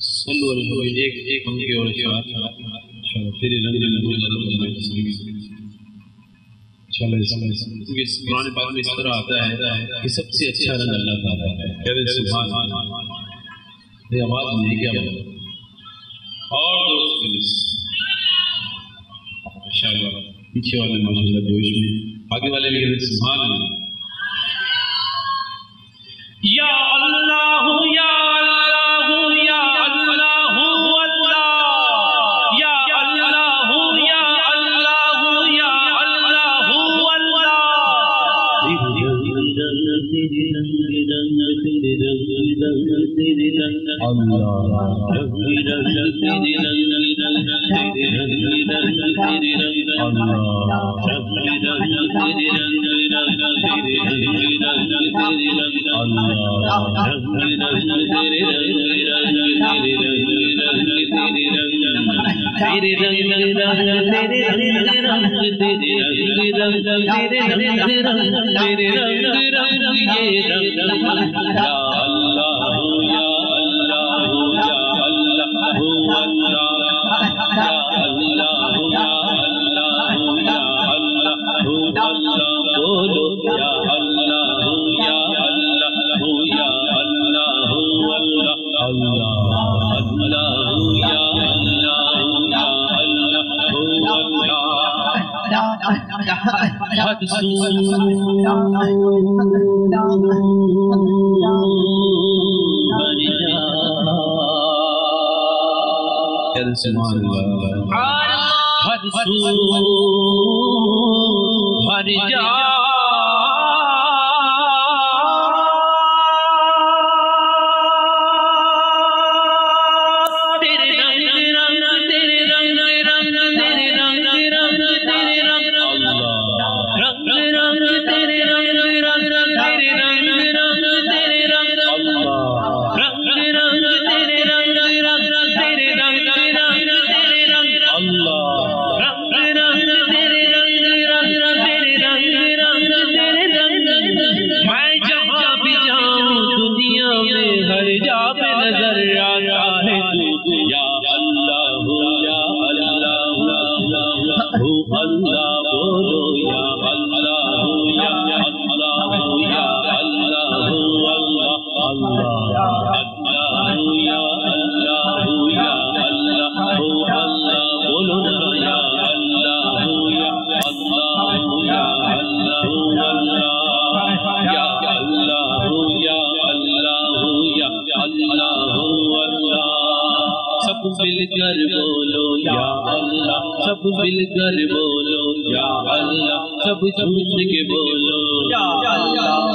صلو علیہ ایک ہم کے اور تیرے رنگ قرآن پاک میں اس طرح آتا ہے کہ سب سے اچھا رنگ اللہ تعالیٰ ہے. کہتے سبحان اللہ. یہ آواز نہیں کیا بتا اور دوست ماشاءاللہ پیچھے والے ماشاءاللہ جوش میں آگے والے بھی کہتے سبحان اللہ. یا اللہ یا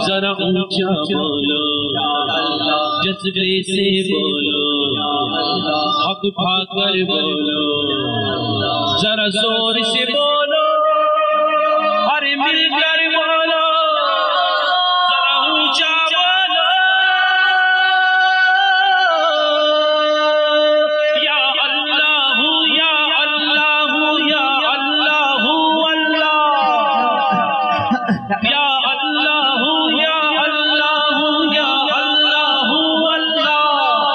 ذرا اونچا بولو جذبے سے بولو حق پا کر بولو ذرا زور سے بولو ہر مل کر بولو ذرا اونچا بولو یا اللہ یا اللہ یا اللہ اللہ یا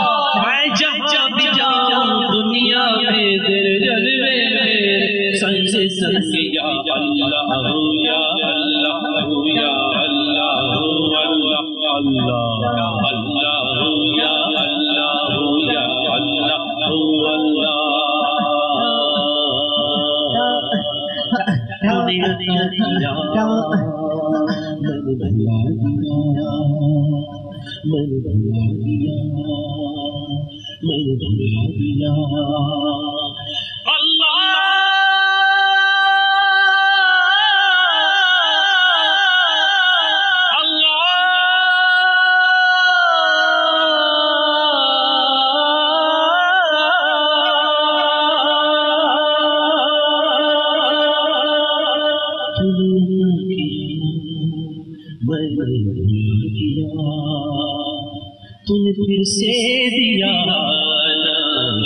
پھر سے دیا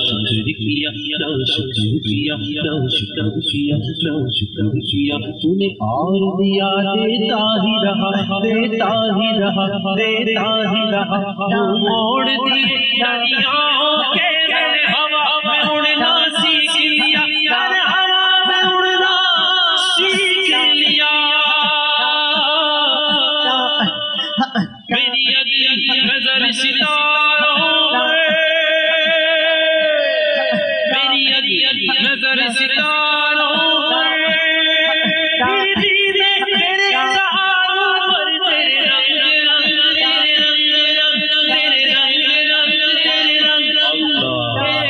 شکر کیا نہ شکر کیا نہ شکر کیا نہ شکر کیا تو نے اور دیا دیتا ہی رہا دیتا ہی رہا دیتا ہی رہا موڑ دیے دریاؤں کے میں نے ہوا میں اڑنا سیکھ لیا میں نے ہوا میں اڑنا سیکھ لیا میری اگلی نظر ستاروں میری اگلی نظر ستاروں تیرے سہاروں پر تیرے رنگ رنگ تیرے رنگ رنگ تیرے رنگ رنگ تیرے رنگ رنگ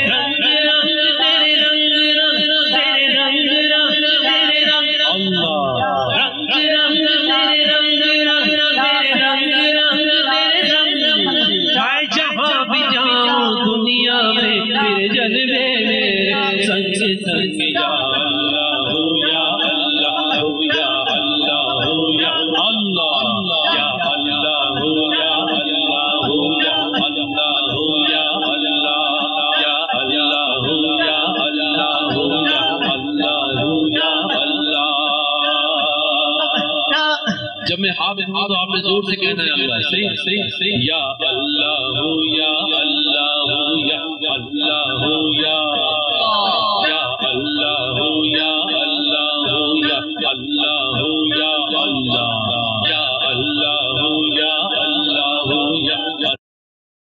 رنگ رنگ تیرے رنگ رنگ تیرے رنگ رنگ تیرے رنگ اللہ رنگ رنگ تیرے رنگ رنگ تیرے رنگ رنگ تیرے رنگ میں جہاں بھی جاؤں دنیا میں تیرے جلوے میرے سنگ سنگ یا اللہ یا اللہ یا اللہ یا اللہ یا اللہ یا اللہ یا اللہ یا اللہ یا اللہ یا اللہ یا اللہ یا اللہ جب میں حافظ ہوں تو آپ نے زور سے کہنا ہے اللہ صحیح صحیح صحیح یا اللہ یا اللہ یا اللہ یا یا اللہ یا اللہ یا اللہ یا اللہ یا اللہ یا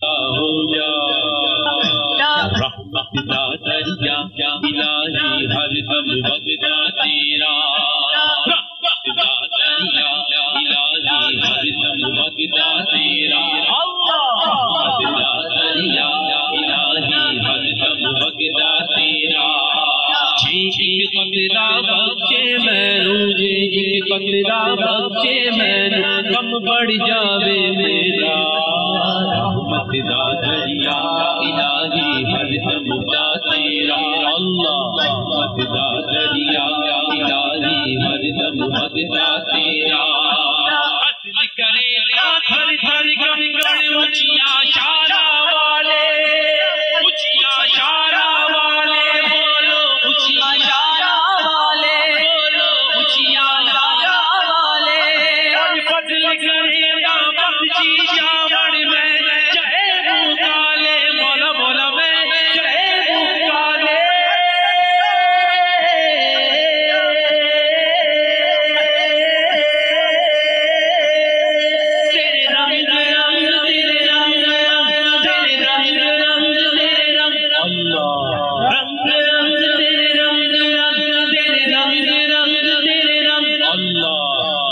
اللہ یا رحمت داتا یا الہی ہر دم بغدا تیرا رحمت داتا یا الہی ہر دم بغدا تیرا رحمت داتا یا الہی ہر دم بغدا تیرا ایک قطرہ بخشے مینوں ایک قطرہ بخشے مینوں کم بڑھ جاوے میرا رحمت دا دریا الہی ہر دم دا تیرا اللہ رحمت دا دریا الہی ہر دم دا تیرا عدل کرے گا تھر تھر گم گڑ اونچیاں شانہ والے اونچیاں شانہ والے بولو اونچیاں شانہ والے بولو اونچیاں شانہ والے اور فضل کرے گا بخشی جاوڑ میں چاہے وہ کالے مولا مولا میں چاہے وہ کالے تیرے رنگ رنگ تیرے رنگ رنگ تیرے رنگ رنگ تیرے رنگ اللہ رنگ رنگ تیرے رنگ رنگ تیرے رنگ رنگ تیرے رنگ اللہ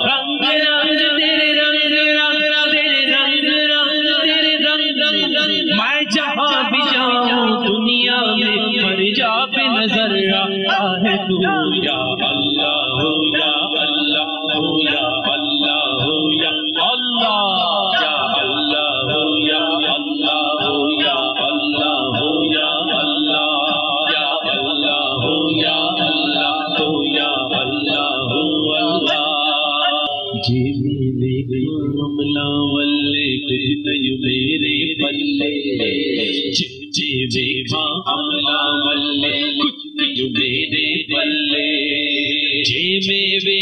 رنگ رنگ تیرے رنگ رنگ تیرے رنگ رنگ تیرے رنگ میں جہاں بھی جاؤں دنیا میں پر جا پہ نظر آتا ہے تو یا اللہ یا اللہ یا اللہ یا اللہ یا اللہ یا اللہ یا اللہ یا اللہ یا اللہ یا اللہ یا اللہ جی میرے کاملا والے کچھ نہیں میرے بلے جی میرے کاملا والے کچھ نہیں میرے بلے جی میرے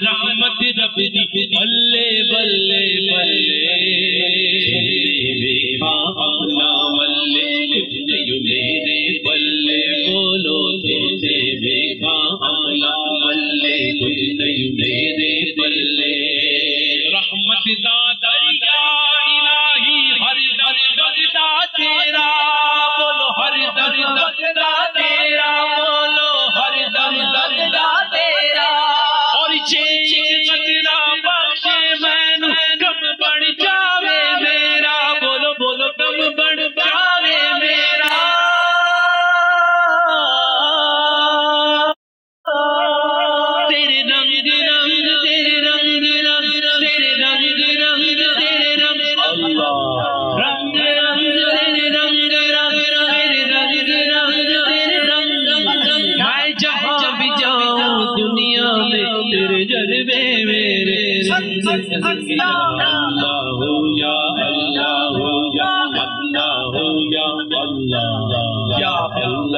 رحمت رب دی بلے بلے بلے میرے کاملا والے کچھ نہیں میرے بلے بولو جی میرے کاملا والے کچھ نہیں میرے بلے رحمت دا دریا الہی ہر در بغدا تیرا بولو ہر در بغدا تیرا بولو ہر در بغدا تیرا اور قطرہ بخشے مینوں کم بڑھ جاوے میرا بولو بولو کم بڑھ جاوے میرا تیرے رنگ رنگ تیرے رنگ رنگ تیرے رنگ رنگ تیرے رنگ اللہ رنگ رنگ تیرے رنگ رنگ تیرے رنگ رنگ تیرے رنگ میں جہاں بھی جاؤں دنیا میں تیرے جلوے میرے اللہ یا اللہ یا اللہ یا اللہ یا اللہ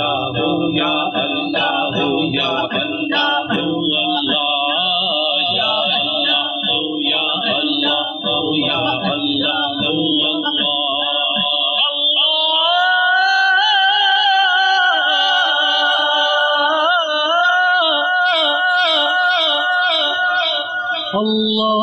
اللہ